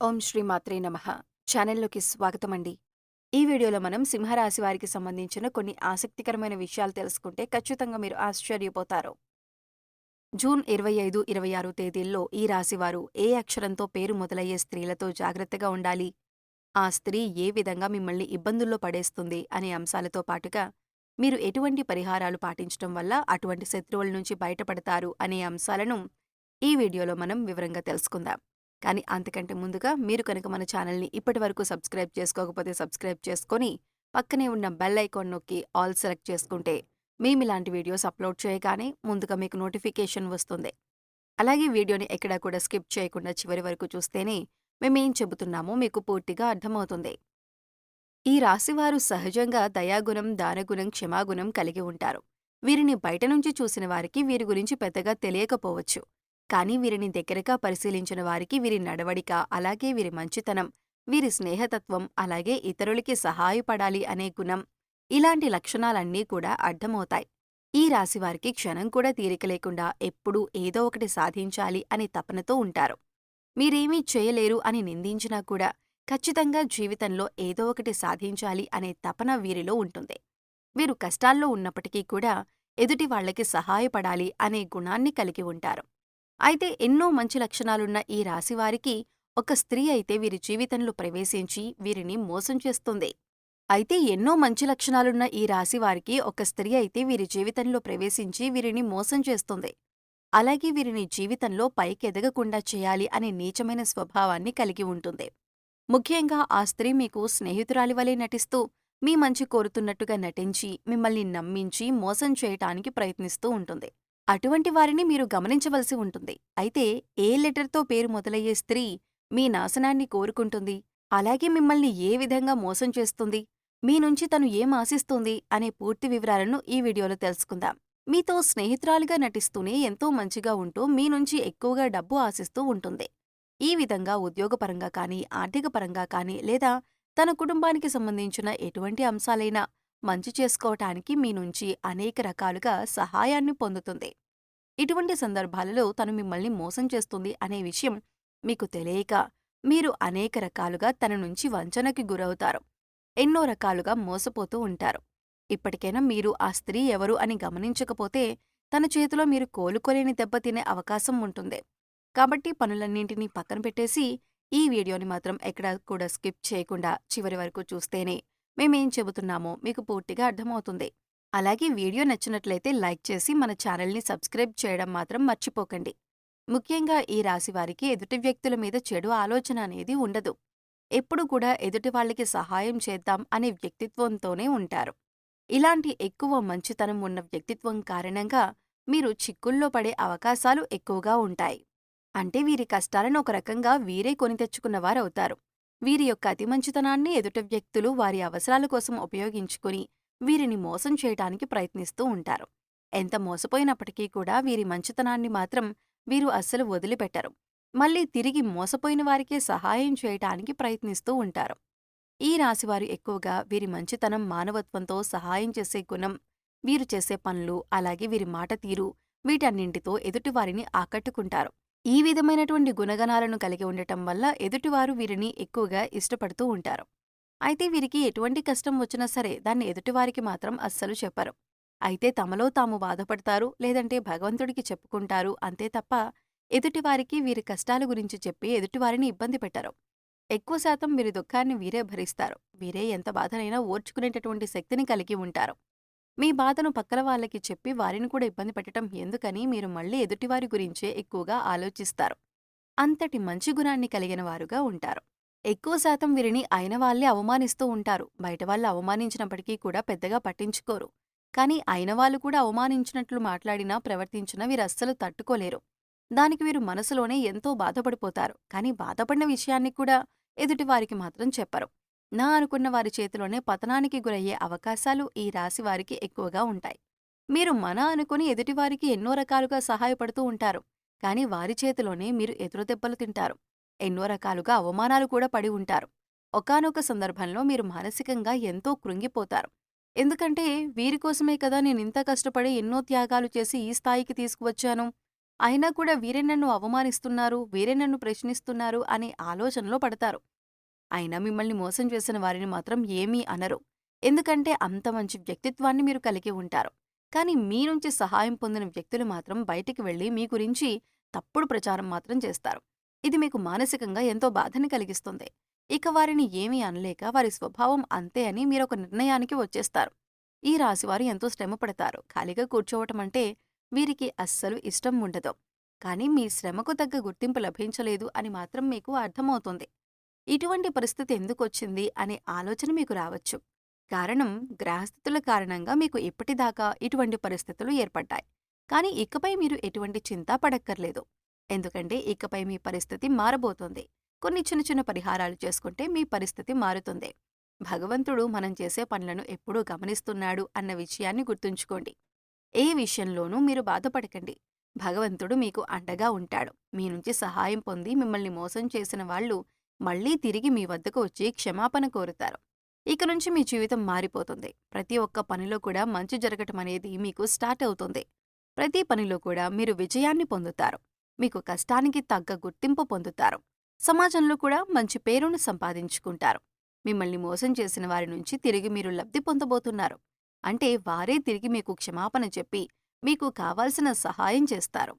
ఓం శ్రీ మాత్రే నమః. ఛానల్లోకి స్వాగతమండి. ఈ వీడియోలో మనం సింహరాశి వారికి సంబంధించిన కొన్ని ఆసక్తికరమైన విషయాలు తెలుసుకుంటే ఖచ్చితంగా మీరు ఆశ్చర్యపోతారు. జూన్ 25, 26 తేదీల్లో ఈ రాశివారు ఏ అక్షరంతో పేరు మొదలయ్యే స్త్రీలతో జాగ్రత్తగా ఉండాలి, ఆ స్త్రీ ఏ విధంగా మిమ్మల్ని ఇబ్బందుల్లో పడేస్తుంది అనే అంశాలతో పాటుగా మీరు ఎటువంటి పరిహారాలు పాటించడం వల్ల అటువంటి శత్రువుల నుంచి బయటపడతారు అనే అంశాలను ఈ వీడియోలో మనం వివరంగా తెలుసుకుందాం. కానీ అంతకంటే ముందుగా మీరు కనుక మన ఛానల్‌ని ఇప్పటివరకు సబ్స్క్రైబ్ చేసుకోకపోతే సబ్స్క్రైబ్ చేసుకొని, పక్కనే ఉన్న బెల్ ఐకాన్ నొక్కి ఆల్ సెలెక్ట్ చేసుకుంటే, మేమిలాంటి వీడియోస్ అప్‌లోడ్ చేయగానే ముందుగా మీకు నోటిఫికేషన్ వస్తుంది. అలాగే వీడియోని ఎక్కడా కూడా స్కిప్ చేయకుండా చివరి వరకు చూస్తేనే మేమేం చెబుతున్నామో మీకు పూర్తిగా అర్థమవుతుంది. ఈ రాశివారు సహజంగా దయాగుణం, దానగుణం, క్షమాగుణం కలిగి ఉంటారు. వీరిని బయట నుంచి చూసిన వారికి వీరి గురించి పెద్దగా తెలియకపోవచ్చు. కానీ వీరిని దగ్గరగా పరిశీలించిన వారికి వీరి నడవడిక, అలాగే వీరి మంచితనం, వీరి స్నేహతత్వం, అలాగే ఇతరులకి సహాయపడాలి అనే గుణం, ఇలాంటి లక్షణాలన్నీ కూడా అర్థమవుతాయి. ఈ రాశివారికి క్షణం కూడా తీరిక లేకుండా ఎప్పుడూ ఏదో ఒకటి సాధించాలి అనే తపనతో ఉంటారు. మీరేమీ చేయలేరు అని నిందించినా కూడా ఖచ్చితంగా జీవితంలో ఏదో ఒకటి సాధించాలి అనే తపన వీరిలో ఉంటుంది. వీరు కష్టాల్లో ఉన్నప్పటికీ కూడా ఎదుటి వాళ్ళకి సహాయపడాలి అనే గుణాన్ని కలిగి ఉంటారు. అయితే ఎన్నో మంచి లక్షణాలున్న ఈ రాశివారికి ఒక స్త్రీ అయితే వీరి జీవితంలో ప్రవేశించి వీరిని మోసం చేస్తుంది. అయితే ఎన్నో మంచి లక్షణాలున్న ఈ రాశివారికి ఒక స్త్రీ అయితే వీరి జీవితంలో ప్రవేశించి వీరిని మోసం చేస్తుంది. అలాగే వీరిని జీవితంలో పైకెదగకుండా చేయాలి అనే నీచమైన స్వభావాన్ని కలిగి ఉంటుంది. ముఖ్యంగా ఆ స్త్రీ మీకు స్నేహితురాలి వలె నటిస్తూ, మీ మంచి కోరుతున్నట్టుగా నటించి, మిమ్మల్ని నమ్మించి మోసం చేయటానికి ప్రయత్నిస్తూ ఉంటుంది. అటువంటి వారిని మీరు గమనించవలసి ఉంటుంది. అయితే ఏ లెటర్‌తో పేరు మొదలయ్యే స్త్రీ మీ నాశనాన్ని కోరుకుంటుంది? అలాగే మిమ్మల్ని ఏ విధంగా మోసం చేస్తుంది? మీ నుంచి తను ఏం ఆశిస్తుంది అనే పూర్తి వివరాలను ఈ వీడియోలో తెలుసుకుందాం. మీతో స్నేహితురాలిగా నటిస్తూనే ఎంతో మంచిగా ఉంటూ మీ నుంచి ఎక్కువగా డబ్బు ఆశిస్తూ ఉంటుంది. ఈ విధంగా ఉద్యోగపరంగా కానీ, ఆర్థిక పరంగా కానీ, లేదా తన కుటుంబానికి సంబంధించిన ఎటువంటి అంశాలైనా మంచి చేసుకోవటానికి మీ నుంచి అనేక రకాలుగా సహాయాన్ని పొందుతుంది. ఇటువంటి సందర్భాలలో తను మిమ్మల్ని మోసం చేస్తుంది అనే విషయం మీకు తెలియక మీరు అనేక రకాలుగా తన నుంచి వంచనకి గురవుతారు. ఎన్నో రకాలుగా మోసపోతూ ఉంటారు. ఇప్పటికైనా మీరు ఆ స్త్రీ ఎవరు అని గమనించకపోతే తన చేతిలో మీరు కోలుకోలేని దెబ్బతినే అవకాశం ఉంటుంది. కాబట్టి పనులన్నింటినీ పక్కన పెట్టేసి ఈ వీడియోని మాత్రం ఎక్కడా కూడా స్కిప్ చేయకుండా చివరి వరకు చూస్తేనే మేమేం చెబుతున్నామో మీకు పూర్తిగా అర్థమవుతుంది. అలాగే వీడియో నచ్చినట్లయితే లైక్ చేసి మన ఛానల్ని సబ్స్క్రైబ్ చేయడం మాత్రం మర్చిపోకండి. ముఖ్యంగా ఈ రాశివారికి ఎదుటి వ్యక్తుల మీద చెడు ఆలోచన అనేది ఉండదు. ఎప్పుడు కూడా ఎదుటి వాళ్ళకి సహాయం చేద్దాం అనే వ్యక్తిత్వంతోనే ఉంటారు. ఇలాంటి ఎక్కువ మంచితనం ఉన్న వ్యక్తిత్వం కారణంగా మీరు చిక్కుల్లో పడే అవకాశాలు ఎక్కువగా ఉంటాయి. అంటే వీరి కష్టాలను ఒక రకంగా వీరే కొని తెచ్చుకున్నవారవుతారు. వీరి యొక్క అతి మంచితనాన్ని ఎదుట వ్యక్తులు వారి అవసరాల కోసం ఉపయోగించుకుని వీరిని మోసం చేయటానికి ప్రయత్నిస్తూ ఉంటారు. ఎంత మోసపోయినప్పటికీ కూడా వీరి మంచితనాన్ని మాత్రం వీరు అస్సలు వదిలిపెట్టరు. మళ్ళీ తిరిగి మోసపోయిన వారికే సహాయం చేయటానికి ప్రయత్నిస్తూ ఉంటారు. ఈ రాశివారు ఎక్కువగా వీరి మంచితనం, మానవత్వంతో సహాయం చేసే గుణం, వీరు చేసే పనులు, అలాగే వీరి మాట తీరు, వీటన్నింటితో ఎదుటివారిని ఆకట్టుకుంటారు. ఈ విధమైనటువంటి గుణగణాలను కలిగి ఉండటం వల్ల ఎదుటివారు వీరిని ఎక్కువగా ఇష్టపడుతూ ఉంటారు. అయితే వీరికి ఎటువంటి కష్టం వచ్చినా సరే దాన్ని ఎదుటివారికి మాత్రం అస్సలు చెప్పరు. అయితే తమలో తాము బాధపడతారు, లేదంటే భగవంతుడికి చెప్పుకుంటారు అంతే తప్ప ఎదుటివారికి వీరి కష్టాల గురించి చెప్పి ఎదుటివారిని ఇబ్బంది పెట్టరు. ఎక్కువ శాతం వీరి దుఃఖాన్ని వీరే భరిస్తారు. వీరే ఎంత బాధనైనా ఓర్చుకునేటటువంటి శక్తిని కలిగి ఉంటారు. మీ బాధను పక్కన వాళ్ళకి చెప్పి వారిని కూడా ఇబ్బంది పెట్టటం ఎందుకని మీరు మళ్ళీ ఎదుటివారి గురించే ఎక్కువగా ఆలోచిస్తారు. అంతటి మంచి గుణాన్ని కలిగిన వారుగా ఉంటారు. ఎక్కువ శాతం వీరిని అయిన వాళ్ళే అవమానిస్తూ ఉంటారు. బయట వాళ్ళు అవమానించినప్పటికీ కూడా పెద్దగా పట్టించుకోరు. కానీ అయిన వాళ్ళు కూడా అవమానించినట్లు మాట్లాడినా, ప్రవర్తించినా వీరస్సలు తట్టుకోలేరు. దానికి వీరు మనసులోనే ఎంతో బాధపడిపోతారు. కానీ బాధపడిన విషయాన్ని కూడా ఎదుటివారికి మాత్రం చెప్పరు. నా అనుకున్న వారి చేతిలోనే పతనానికి గురయ్యే అవకాశాలు ఈ రాశి వారికి ఎక్కువగా ఉంటాయి. మీరు మన అనుకుని ఎదుటివారికి ఎన్నో రకాలుగా సహాయపడుతూ ఉంటారు. కానీ వారి చేతిలోనే మీరు ఎదురుదెబ్బలు తింటారు. ఎన్నో రకాలుగా అవమానాలు కూడా పడి ఉంటారు. ఒకానొక సందర్భంలో మీరు మానసికంగా ఎంతో కృంగిపోతారు. ఎందుకంటే వీరి కోసమే కదా నేనింత కష్టపడి ఎన్నో త్యాగాలు చేసి ఈ స్థాయికి తీసుకువచ్చాను. అయినా కూడా వీరే నన్ను అవమానిస్తున్నారు, వీరే నన్ను ప్రశ్నిస్తున్నారు అనే ఆలోచనలో పడతారు. అయినా మిమ్మల్ని మోసం చేసిన వారిని మాత్రం ఏమీ అనరు. ఎందుకంటే అంత మంచి వ్యక్తిత్వాన్ని మీరు కలిగి ఉంటారు. కానీ మీ నుంచి సహాయం పొందిన వ్యక్తులు మాత్రం బయటికి వెళ్లి మీ గురించి తప్పుడు ప్రచారం మాత్రం చేస్తారు. ఇది మీకు మానసికంగా ఎంతో బాధని కలిగిస్తుంది. ఇక వారిని ఏమీ అనలేక వారి స్వభావం అంతే అని మీరొక నిర్ణయానికి వచ్చేస్తారు. ఈ రాశివారు ఎంతో శ్రమ పడతారు. ఖాళీగా కూర్చోవటం అంటే వీరికి అస్సలు ఇష్టం ఉండదు. కానీ మీ శ్రమకు తగ్గ గుర్తింపు లభించలేదు అని మాత్రం మీకు అర్థమవుతుంది. ఇటువంటి పరిస్థితి ఎందుకొచ్చింది అనే ఆలోచన మీకు రావచ్చు. కారణం గ్రహస్థితుల కారణంగా మీకు ఇప్పటిదాకా ఇటువంటి పరిస్థితులు ఏర్పడ్డాయి. కానీ ఇకపై మీరు ఎటువంటి చింత పడక్కర్లేదు. ఎందుకంటే ఇకపై మీ పరిస్థితి మారబోతోంది. కొన్ని చిన్న చిన్న పరిహారాలు చేసుకుంటే మీ పరిస్థితి మారుతుంది. భగవంతుడు మనం చేసే పనులను ఎప్పుడూ గమనిస్తున్నాడు అన్న విషయాన్ని గుర్తుంచుకోండి. ఏ విషయంలోనూ మీరు బాధపడకండి. భగవంతుడు మీకు అండగా ఉంటాడు. మీ నుంచి సహాయం పొంది మిమ్మల్ని మోసం చేసిన వాళ్ళు మళ్ళీ తిరిగి మీ వద్దకు వచ్చి క్షమాపణ కోరుతారు. ఇక నుంచి మీ జీవితం మారిపోతుంది. ప్రతి ఒక్క పనిలో కూడా మంచి జరగటం అనేది మీకు స్టార్ట్ అవుతుంది. ప్రతి పనిలో కూడా మీరు విజయాన్ని పొందుతారు. మీకు కష్టానికి తగ్గ గుర్తింపు పొందుతారు. సమాజంలో కూడా మంచి పేరును సంపాదించుకుంటారు. మిమ్మల్ని మోసం చేసిన వారి నుంచి తిరిగి మీరు లబ్ధి పొందబోతున్నారు. అంటే వారే తిరిగి మీకు క్షమాపణ చెప్పి మీకు కావాల్సిన సహాయం చేస్తారు.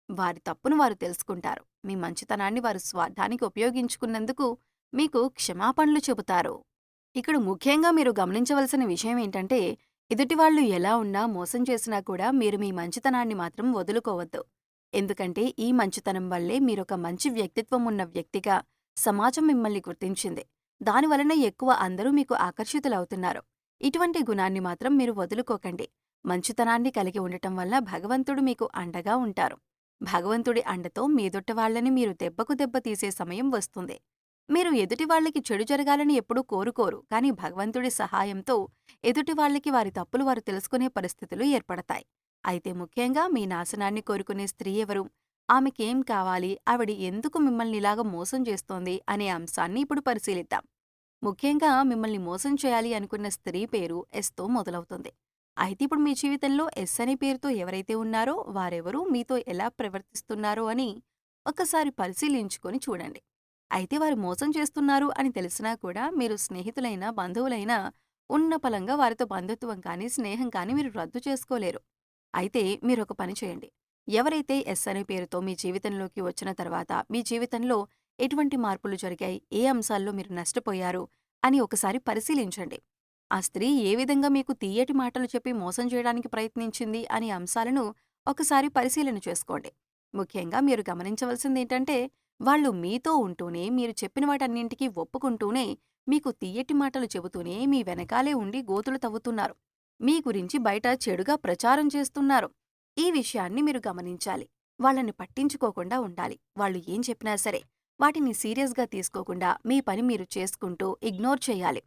వారి తప్పును వారు తెలుసుకుంటారు. మీ మంచితనాన్ని వారు స్వార్థానికి ఉపయోగించుకున్నందుకు మీకు క్షమాపణలు చెబుతారు. ఇక్కడ ముఖ్యంగా మీరు గమనించవలసిన విషయం ఏంటంటే, ఎదుటివాళ్లు ఎలా ఉన్నా మోసం చేసినా కూడా మీరు మీ మంచితనాన్ని మాత్రం వదులుకోవద్దు. ఎందుకంటే ఈ మంచితనం వల్లే మీరొక మంచి వ్యక్తిత్వం ఉన్న వ్యక్తిగా సమాజం మిమ్మల్ని గుర్తించింది. దానివలన ఎక్కువ అందరూ మీకు ఆకర్షితులవుతున్నారు. ఇటువంటి గుణాన్ని మాత్రం మీరు వదులుకోకండి. మంచితనాన్ని కలిగి ఉండటం వల్ల భగవంతుడు మీకు అండగా ఉంటారు. భగవంతుడి అండతో మీదొట్టవాళ్లని మీరు దెబ్బకు దెబ్బ తీసే సమయం వస్తుంది. మీరు ఎదుటివాళ్లకి చెడు జరగాలని ఎప్పుడూ కోరుకోరు. కానీ భగవంతుడి సహాయంతో ఎదుటివాళ్లకి వారి తప్పులు వారు తెలుసుకునే పరిస్థితులు ఏర్పడతాయి. అయితే ముఖ్యంగా మీ నాశనాన్ని కోరుకునే స్త్రీ ఎవరు? ఆమెకేం కావాలి? ఆవిడ ఎందుకు మిమ్మల్నిలాగా మోసం చేస్తోంది? అనే అంశాన్ని ఇప్పుడు పరిశీలిద్దాం. ముఖ్యంగా మిమ్మల్ని మోసం చేయాలి అనుకున్న స్త్రీ పేరు ఎస్‌తో మొదలవుతుంది. అయితే ఇప్పుడు మీ జీవితంలో ఎస్ అనే పేరుతో ఎవరైతే ఉన్నారో వారెవరు? మీతో ఎలా ప్రవర్తిస్తున్నారో అని ఒక్కసారి పరిశీలించుకొని చూడండి. అయితే వారు మోసం చేస్తున్నారు అని తెలిసినా కూడా మీరు స్నేహితులైనా, బంధువులైనా ఉన్న పళంగా వారితో బంధుత్వం కానీ, స్నేహం కానీ మీరు రద్దు చేసుకోలేరు. అయితే మీరొక పని చేయండి. ఎవరైతే ఎస్ అనే పేరుతో మీ జీవితంలోకి వచ్చిన తర్వాత మీ జీవితంలో ఎటువంటి మార్పులు జరిగాయి? ఏ అంశాల్లో మీరు నష్టపోయారు? అని ఒకసారి పరిశీలించండి. ఆ స్త్రీ ఏ విధంగా మీకు తియ్యటి మాటలు చెప్పి మోసం చేయడానికి ప్రయత్నించింది అనే అంశాలను ఒకసారి పరిశీలన చేసుకోండి. ముఖ్యంగా మీరు గమనించవలసిందేంటంటే, వాళ్ళు మీతో ఉంటూనే, మీరు చెప్పిన వాటన్నింటికీ ఒప్పుకుంటూనే, మీకు తియ్యటి మాటలు చెబుతూనే మీ వెనకాలే ఉండి గోతులు తవ్వుతున్నారు. మీ గురించి బయట చెడుగా ప్రచారం చేస్తున్నారు. ఈ విషయాన్ని మీరు గమనించాలి. వాళ్ళని పట్టించుకోకుండా ఉండాలి. వాళ్ళు ఏం చెప్పినా సరే, వాటిని సీరియస్‌గా తీసుకోకుండా మీ పని మీరు చేసుకుంటూ ఇగ్నోర్ చేయాలి.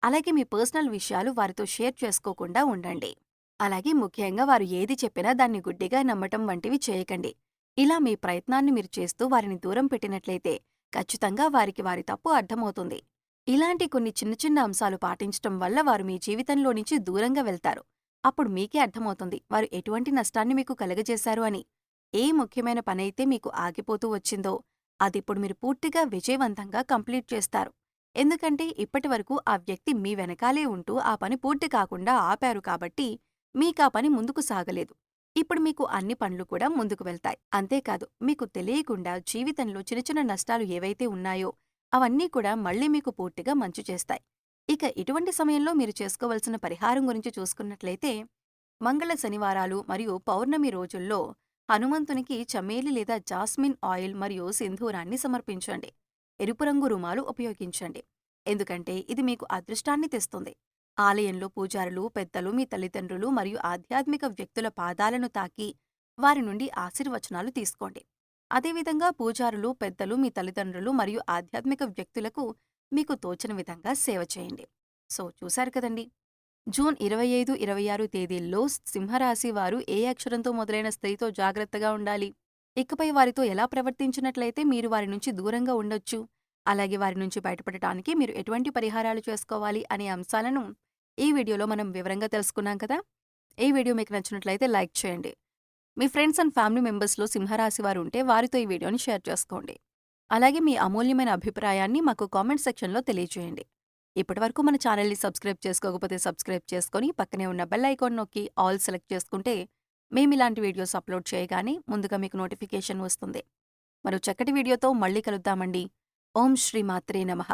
అలాగే మీ పర్సనల్ విషయాలు వారితో షేర్ చేసుకోకుండా ఉండండి. అలాగే ముఖ్యంగా వారు ఏది చెప్పినా దాన్ని గుడ్డిగా నమ్మటం వంటివి చేయకండి. ఇలా మీ ప్రయత్నాన్ని మీరు చేస్తూ వారిని దూరం పెట్టినట్లయితే ఖచ్చితంగా వారికి వారి తప్పు అర్థమవుతుంది. ఇలాంటి కొన్ని చిన్న చిన్న అంశాలు పాటించటం వల్ల వారు మీ జీవితంలో నుంచి దూరంగా వెళ్తారు. అప్పుడు మీకే అర్థమవుతుంది వారు ఎటువంటి నష్టాన్ని మీకు కలుగజేశారు అని. ఏ ముఖ్యమైన పనైతే మీకు ఆగిపోతూ వచ్చిందో అదిప్పుడు మీరు పూర్తిగా విజయవంతంగా కంప్లీట్ చేస్తారు. ఎందుకంటే ఇప్పటివరకు ఆ వ్యక్తి మీ వెనకాలే ఉంటూ ఆ పని పూర్తి కాకుండా ఆపారు కాబట్టి మీకా పని ముందుకు సాగలేదు. ఇప్పుడు మీకు అన్ని పనులు కూడా ముందుకు వెళ్తాయి. అంతేకాదు మీకు తెలియకుండా జీవితంలో చిన్న చిన్న నష్టాలు ఏవైతే ఉన్నాయో అవన్నీ కూడా మళ్ళీ మీకు పూర్తిగా మంచి చేస్తాయి. ఇక ఇటువంటి సమయంలో మీరు చేసుకోవలసిన పరిహారం గురించి చూసుకున్నట్లయితే, మంగళ శనివారాలు మరియు పౌర్ణమి రోజుల్లో హనుమంతునికి చమేలి లేదా జాస్మిన్ ఆయిల్ మరియు సింధూరాన్ని సమర్పించండి. ఎరుపు రంగు రుమాలు ఉపయోగించండి. ఎందుకంటే ఇది మీకు అదృష్టాన్ని తెస్తుంది. ఆలయంలో పూజారులు, పెద్దలు, మీ తల్లిదండ్రులు మరియు ఆధ్యాత్మిక వ్యక్తుల పాదాలను తాకి వారి నుండి ఆశీర్వచనాలు తీసుకోండి. అదేవిధంగా పూజారులు, పెద్దలు, మీ తల్లిదండ్రులు మరియు ఆధ్యాత్మిక వ్యక్తులకు మీకు తోచిన విధంగా సేవ చేయండి. సో చూశారు కదండి. జూన్ 25, 26 తేదీల్లో సింహరాశి వారు ఏ అక్షరంతో మొదలైన స్త్రీతో జాగ్రత్తగా ఉండాలి, ఇకపై వారితో ఎలా ప్రవర్తించినట్లయితే మీరు వారి నుంచి దూరంగా ఉండొచ్చు, అలాగే వారి నుంచి బయటపడటానికి మీరు ఎటువంటి పరిహారాలు చేసుకోవాలి అనే అంశాలను ఈ వీడియోలో మనం వివరంగా తెలుసుకున్నాం కదా. ఈ వీడియో మీకు నచ్చినట్లయితే లైక్ చేయండి. మీ ఫ్రెండ్స్ అండ్ ఫ్యామిలీ మెంబర్స్‌లో సింహరాశి వారు ఉంటే వారితో ఈ వీడియోని షేర్ చేసుకోండి. అలాగే మీ అమూల్యమైన అభిప్రాయాన్ని మాకు కామెంట్ సెక్షన్‌లో తెలియజేయండి. ఇప్పటివరకు మన ఛానెల్‌ని సబ్స్క్రైబ్ చేసుకోకపోతే సబ్స్క్రైబ్ చేసుకొని పక్కనే ఉన్న బెల్ ఐకాన్ నొక్కి ఆల్ సెలెక్ట్ చేసుకుంటే మేమిలాంటి వీడియోస్ అప్‌లోడ్ చేయగానే ముందుగా మీకు నోటిఫికేషన్ వస్తుంది. మరో చక్కటి వీడియోతో మళ్ళీ కలుద్దామండి. ఓం శ్రీ మాత్రే నమః.